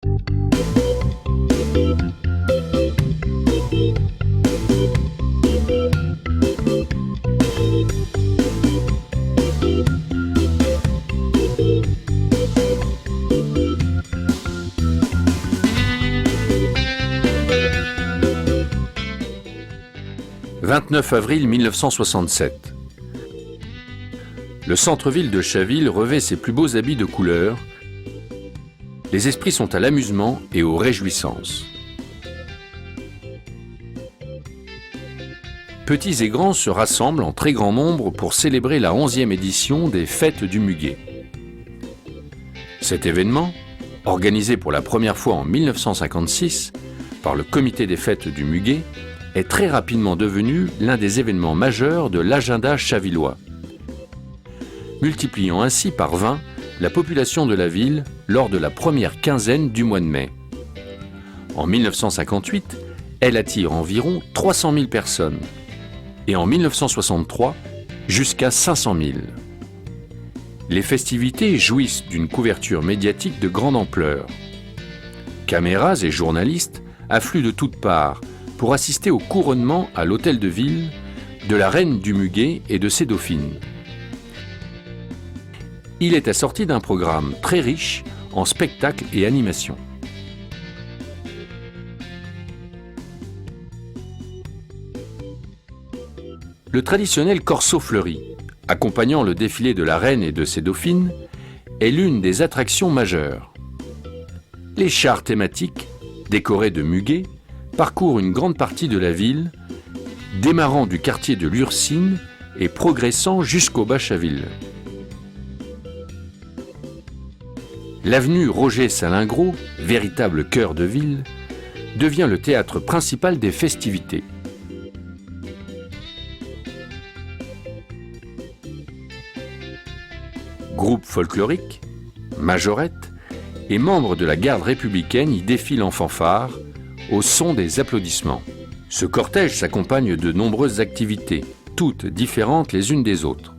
« 29 avril 1967. Le centre-ville de Chaville revêt ses plus beaux habits de couleur. Les esprits sont à l'amusement et aux réjouissances. Petits et grands se rassemblent en très grand nombre pour célébrer la 11e édition des Fêtes du Muguet. Cet événement, organisé pour la première fois en 1956 par le Comité des Fêtes du Muguet, est très rapidement devenu l'un des événements majeurs de l'agenda chavillois, multipliant ainsi par 20 la population de la ville lors de la première quinzaine du mois de mai. En 1958, elle attire environ 300 000 personnes et en 1963, jusqu'à 500 000. Les festivités jouissent d'une couverture médiatique de grande ampleur. Caméras et journalistes affluent de toutes parts pour assister au couronnement à l'hôtel de ville de la reine du Muguet et de ses dauphines. Il est assorti d'un programme très riche en spectacles et animations. Le traditionnel corso fleuri, accompagnant le défilé de la reine et de ses dauphines, est l'une des attractions majeures. Les chars thématiques, décorés de muguets, parcourent une grande partie de la ville, démarrant du quartier de l'Ursine et progressant jusqu'au Bas-Chaville. L'avenue Roger-Salingro, véritable cœur de ville, devient le théâtre principal des festivités. Groupes folkloriques, majorettes et membres de la garde républicaine y défilent en fanfare, au son des applaudissements. Ce cortège s'accompagne de nombreuses activités, toutes différentes les unes des autres.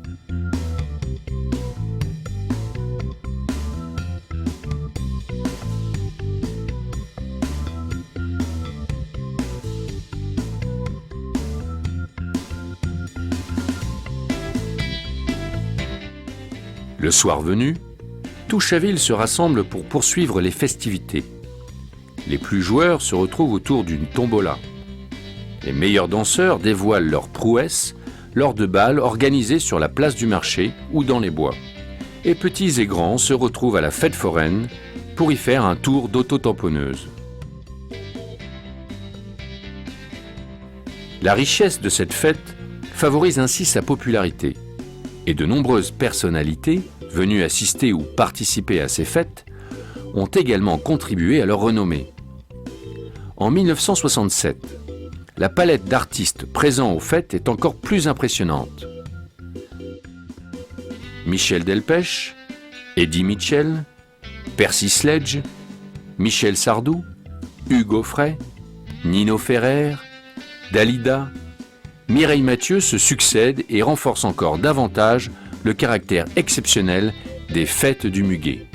Le soir venu, tout Chaville se rassemble pour poursuivre les festivités. Les plus joueurs se retrouvent autour d'une tombola. Les meilleurs danseurs dévoilent leurs prouesses lors de bals organisés sur la place du marché ou dans les bois. Et petits et grands se retrouvent à la fête foraine pour y faire un tour d'auto-tamponneuse. La richesse de cette fête favorise ainsi sa popularité. Et de nombreuses personnalités, venues assister ou participer à ces fêtes, ont également contribué à leur renommée. En 1967, la palette d'artistes présents aux fêtes est encore plus impressionnante. Michel Delpech, Eddie Mitchell, Percy Sledge, Michel Sardou, Hugo Frey, Nino Ferrer, Dalida, Mireille Mathieu se succèdent et renforcent encore davantage le caractère exceptionnel des Fêtes du Muguet.